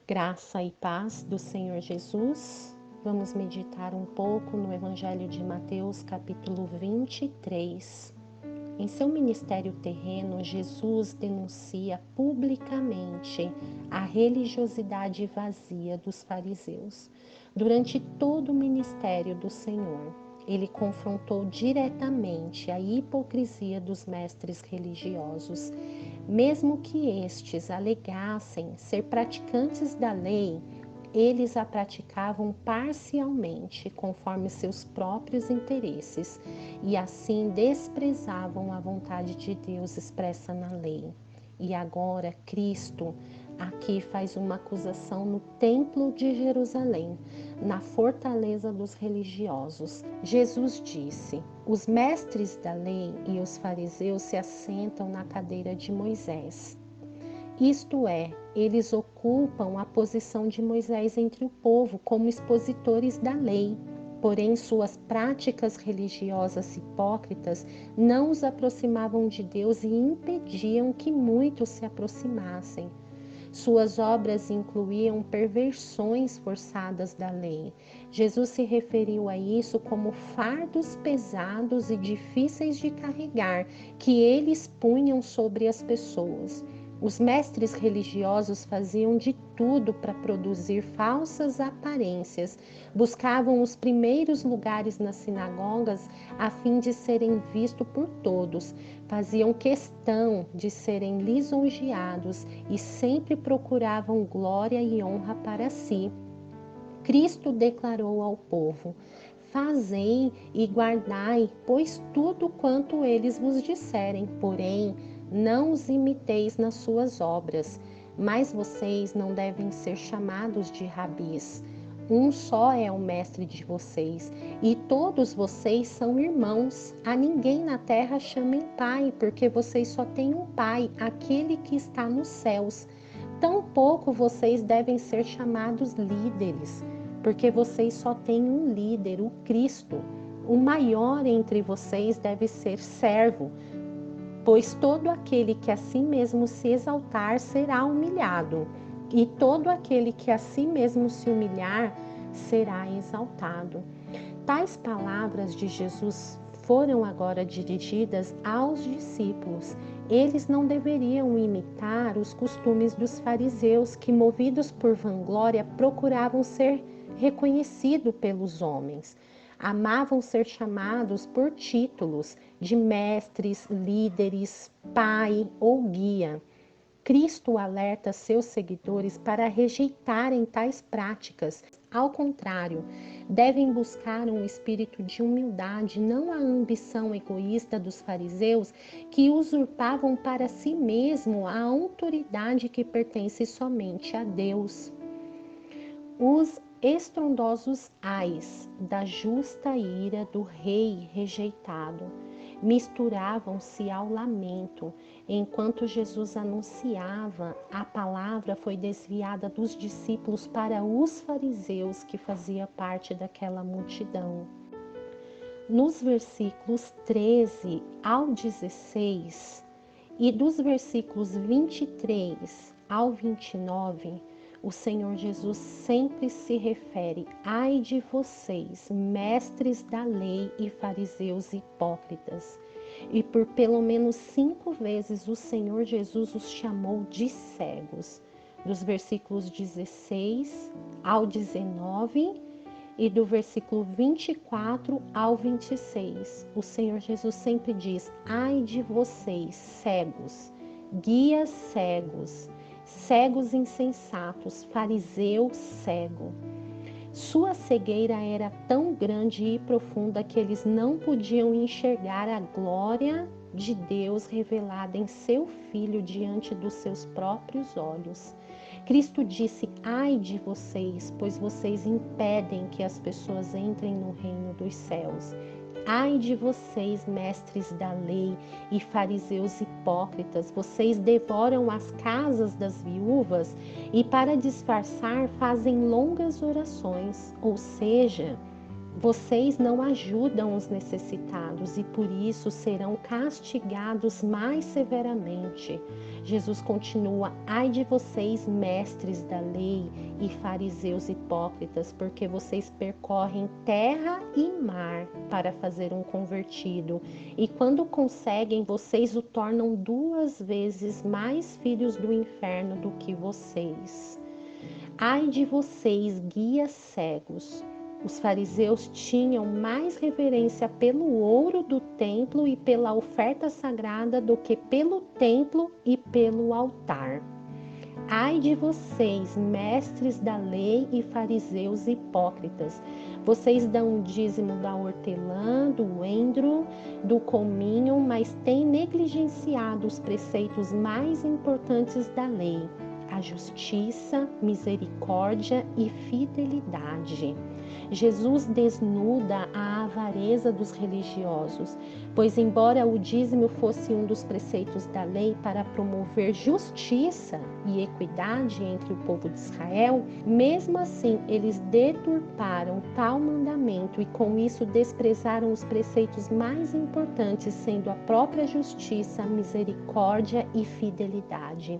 Graça e paz do Senhor Jesus. Vamos meditar um pouco no Evangelho de Mateus, capítulo 23. Em seu ministério terreno, Jesus denuncia publicamente a religiosidade vazia dos fariseus. Durante todo o ministério do Senhor, ele confrontou diretamente a hipocrisia dos mestres religiosos. Mesmo que estes alegassem ser praticantes da lei, eles a praticavam parcialmente, conforme seus próprios interesses, e assim desprezavam a vontade de Deus expressa na lei. E agora Cristo aqui faz uma acusação no Templo de Jerusalém, na fortaleza dos religiosos. Jesus disse: os mestres da lei e os fariseus se assentam na cadeira de Moisés. Isto é, eles ocupam a posição de Moisés entre o povo como expositores da lei. Porém, suas práticas religiosas hipócritas não os aproximavam de Deus e impediam que muitos se aproximassem. Suas obras incluíam perversões forçadas da lei. Jesus se referiu a isso como fardos pesados e difíceis de carregar que eles punham sobre as pessoas. Os mestres religiosos faziam de tudo para produzir falsas aparências, buscavam os primeiros lugares nas sinagogas a fim de serem vistos por todos, faziam questão de serem lisonjeados e sempre procuravam glória e honra para si. Cristo declarou ao povo: fazei e guardai, pois tudo quanto eles vos disserem, porém não os imiteis nas suas obras, mas vocês não devem ser chamados de rabis. Um só é o mestre de vocês, e todos vocês são irmãos. A ninguém na terra chamem pai, porque vocês só têm um pai, aquele que está nos céus. Tampouco vocês devem ser chamados líderes, porque vocês só têm um líder, o Cristo. O maior entre vocês deve ser servo, pois todo aquele que a si mesmo se exaltar será humilhado, e todo aquele que a si mesmo se humilhar será exaltado. Tais palavras de Jesus foram agora dirigidas aos discípulos. Eles não deveriam imitar os costumes dos fariseus, que, movidos por vanglória, procuravam ser reconhecidos pelos homens. Amavam ser chamados por títulos de mestres, líderes, pai ou guia. Cristo alerta seus seguidores para rejeitarem tais práticas. Ao contrário, devem buscar um espírito de humildade, não a ambição egoísta dos fariseus, que usurpavam para si mesmo a autoridade que pertence somente a Deus. Os estrondosos ais da justa ira do rei rejeitado misturavam-se ao lamento. Enquanto Jesus anunciava, a palavra foi desviada dos discípulos para os fariseus, que fazia parte daquela multidão. Nos versículos 13 ao 16 e dos versículos 23 ao 29, o Senhor Jesus sempre se refere: ai de vocês, mestres da lei e fariseus hipócritas. E por pelo menos 5 vezes o Senhor Jesus os chamou de cegos. Dos versículos 16 ao 19 e do versículo 24 ao 26, o Senhor Jesus sempre diz: ai de vocês, cegos, guias cegos, cegos insensatos, fariseu cego. Sua cegueira era tão grande e profunda que eles não podiam enxergar a glória de Deus revelada em seu Filho diante dos seus próprios olhos. Cristo disse: ai de vocês, pois vocês impedem que as pessoas entrem no reino dos céus. Ai de vocês, mestres da lei e fariseus hipócritas, vocês devoram as casas das viúvas e, para disfarçar, fazem longas orações, ou seja, Vocês não ajudam os necessitados e por isso serão castigados mais severamente. Jesus continua: ai de vocês, mestres da lei e fariseus hipócritas, porque vocês percorrem terra e mar para fazer um convertido, e quando conseguem, vocês o tornam 2 vezes mais filhos do inferno do que vocês. Ai de vocês, guias cegos! Os fariseus tinham mais reverência pelo ouro do templo e pela oferta sagrada do que pelo templo e pelo altar. Ai de vocês, mestres da lei e fariseus hipócritas! Vocês dão o dízimo da hortelã, do endro, do cominho, mas têm negligenciado os preceitos mais importantes da lei: a justiça, misericórdia e fidelidade. Jesus desnuda a avareza dos religiosos, pois embora o dízimo fosse um dos preceitos da lei para promover justiça e equidade entre o povo de Israel, mesmo assim eles deturparam tal mandamento e com isso desprezaram os preceitos mais importantes, sendo a própria justiça, misericórdia e fidelidade.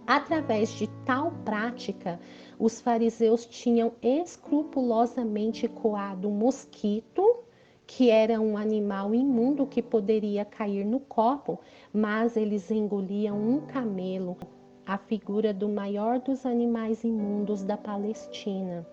Através de tal prática, os fariseus tinham escrupulosamente coado um mosquito, que era um animal imundo que poderia cair no copo, mas eles engoliam um camelo, a figura do maior dos animais imundos da Palestina.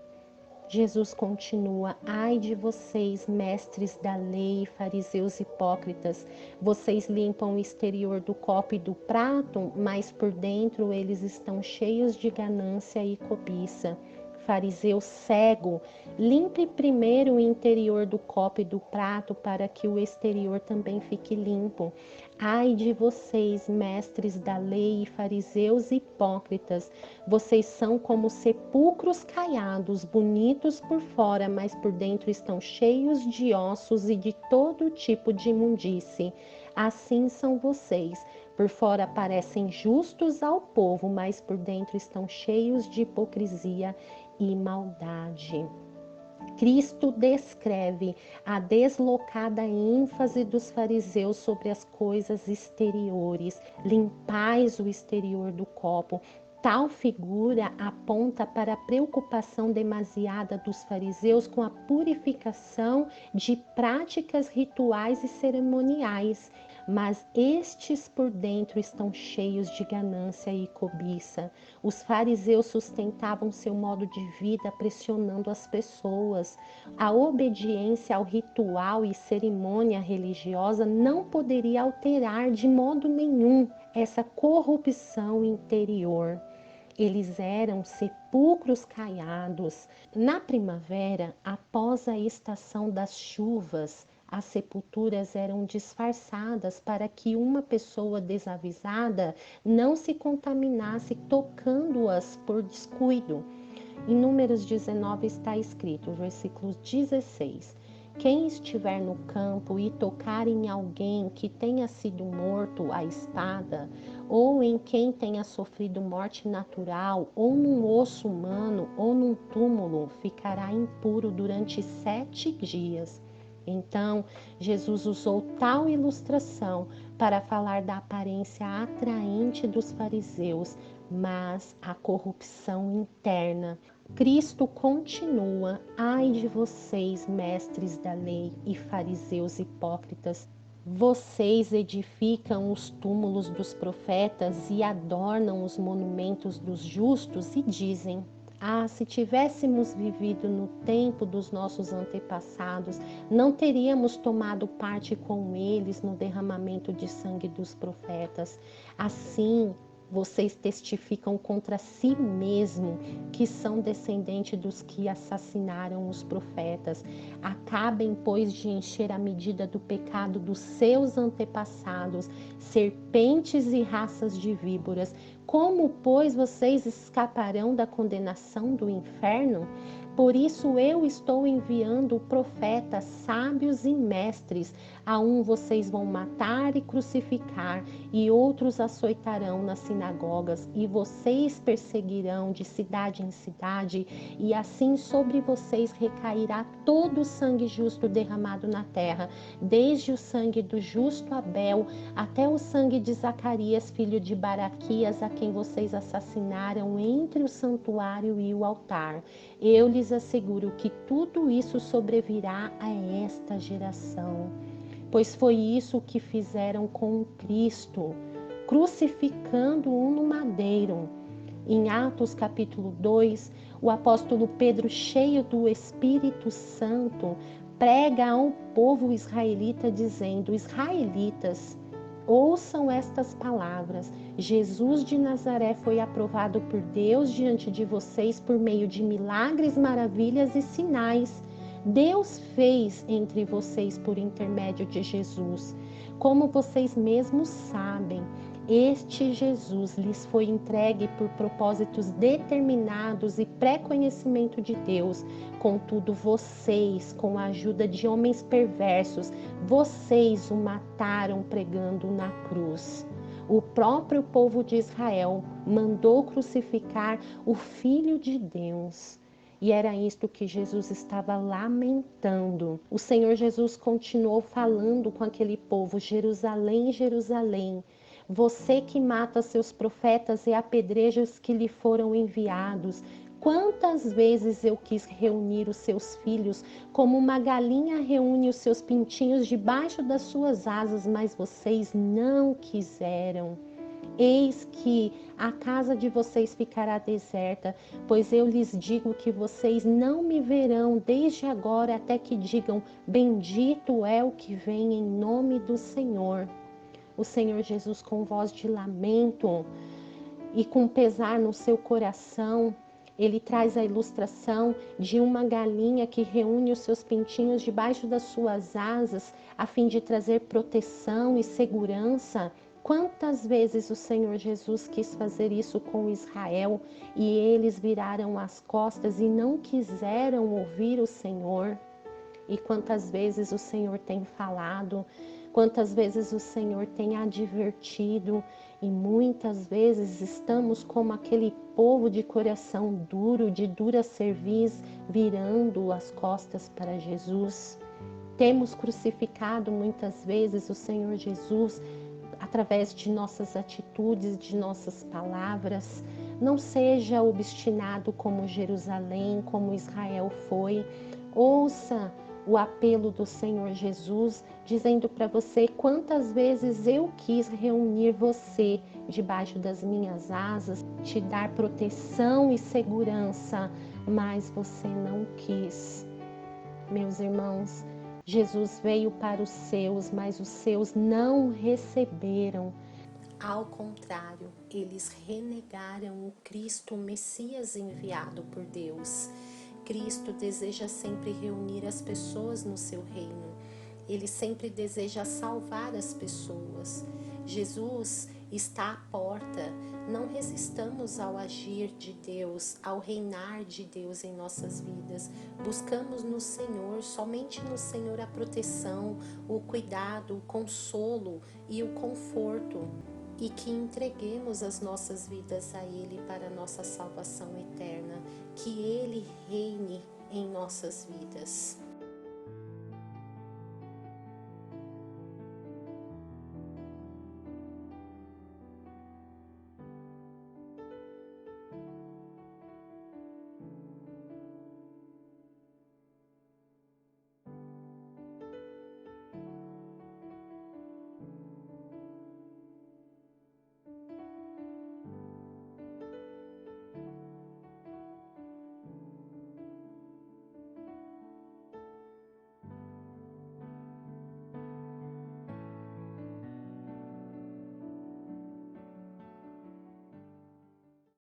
Jesus continua: ai de vocês, mestres da lei, fariseus hipócritas! Vocês limpam o exterior do copo e do prato, mas por dentro eles estão cheios de ganância e cobiça. Fariseu cego, limpe primeiro o interior do copo e do prato para que o exterior também fique limpo. Ai de vocês, mestres da lei e fariseus hipócritas! Vocês são como sepulcros caiados, bonitos por fora, mas por dentro estão cheios de ossos e de todo tipo de imundície. Assim são vocês. Por fora parecem justos ao povo, mas por dentro estão cheios de hipocrisia e maldade. Cristo descreve a deslocada ênfase dos fariseus sobre as coisas exteriores. Limpais o exterior do copo. Tal figura aponta para a preocupação demasiada dos fariseus com a purificação de práticas rituais e cerimoniais. Mas estes por dentro estão cheios de ganância e cobiça. Os fariseus sustentavam seu modo de vida pressionando as pessoas. A obediência ao ritual e cerimônia religiosa não poderia alterar de modo nenhum essa corrupção interior. Eles eram sepulcros caiados. Na primavera, após a estação das chuvas, as sepulturas eram disfarçadas para que uma pessoa desavisada não se contaminasse tocando-as por descuido. Em Números 19 está escrito, versículo 16: quem estiver no campo e tocar em alguém que tenha sido morto à espada, ou em quem tenha sofrido morte natural, ou num osso humano, ou num túmulo, ficará impuro durante 7 dias. Então, Jesus usou tal ilustração para falar da aparência atraente dos fariseus, mas a corrupção interna. Cristo continua: ai de vocês, mestres da lei e fariseus hipócritas! Vocês edificam os túmulos dos profetas e adornam os monumentos dos justos e dizem: ah, se tivéssemos vivido no tempo dos nossos antepassados, não teríamos tomado parte com eles no derramamento de sangue dos profetas. Assim, vocês testificam contra si mesmo que são descendentes dos que assassinaram os profetas. Acabem, pois, de encher a medida do pecado dos seus antepassados, serpentes e raças de víboras. Como, pois, vocês escaparão da condenação do inferno? Por isso eu estou enviando profetas, sábios e mestres. A um vocês vão matar e crucificar, e outros açoitarão nas sinagogas, e vocês perseguirão de cidade em cidade, e assim sobre vocês recairá todo o sangue justo derramado na terra, desde o sangue do justo Abel até o sangue de Zacarias, filho de Baraquias, a quem vocês assassinaram entre o santuário e o altar. Eu lhes asseguro que tudo isso sobrevirá a esta geração, pois foi isso que fizeram com Cristo, crucificando-o no madeiro. Em Atos capítulo 2, o apóstolo Pedro, cheio do Espírito Santo, prega ao povo israelita dizendo: Israelitas, ouçam estas palavras. Jesus de Nazaré foi aprovado por Deus diante de vocês por meio de milagres, maravilhas e sinais. Deus fez entre vocês por intermédio de Jesus. Como vocês mesmos sabem, este Jesus lhes foi entregue por propósitos determinados e pré-conhecimento de Deus. Contudo, vocês, com a ajuda de homens perversos, vocês o mataram pregando na cruz. O próprio povo de Israel mandou crucificar o Filho de Deus. E era isto que Jesus estava lamentando. O Senhor Jesus continuou falando com aquele povo: Jerusalém, Jerusalém, você que mata seus profetas e apedreja os que lhe foram enviados. Quantas vezes eu quis reunir os seus filhos, como uma galinha reúne os seus pintinhos debaixo das suas asas, mas vocês não quiseram. Eis que a casa de vocês ficará deserta, pois eu lhes digo que vocês não me verão desde agora até que digam: bendito é o que vem em nome do Senhor. O Senhor Jesus, com voz de lamento e com pesar no seu coração, ele traz a ilustração de uma galinha que reúne os seus pintinhos debaixo das suas asas, a fim de trazer proteção e segurança. Quantas vezes o Senhor Jesus quis fazer isso com Israel e eles viraram as costas e não quiseram ouvir o Senhor? E quantas vezes o Senhor tem falado, quantas vezes o Senhor tem advertido, e muitas vezes estamos como aquele povo de coração duro, de dura cerviz, virando as costas para Jesus. Temos crucificado muitas vezes o Senhor Jesus através de nossas atitudes, de nossas palavras. Não seja obstinado como Jerusalém, como Israel foi. Ouça o apelo do Senhor Jesus, dizendo para você: quantas vezes eu quis reunir você debaixo das minhas asas, te dar proteção e segurança, mas você não quis. Meus irmãos, Jesus veio para os seus, mas os seus não receberam. Ao contrário, eles renegaram o Cristo, o Messias enviado por Deus. Cristo deseja sempre reunir as pessoas no seu reino. Ele sempre deseja salvar as pessoas. Jesus está à porta. Não resistamos ao agir de Deus, ao reinar de Deus em nossas vidas. Buscamos no Senhor, somente no Senhor, a proteção, o cuidado, o consolo e o conforto. E que entreguemos as nossas vidas a Ele para a nossa salvação eterna. Que Ele reine em nossas vidas.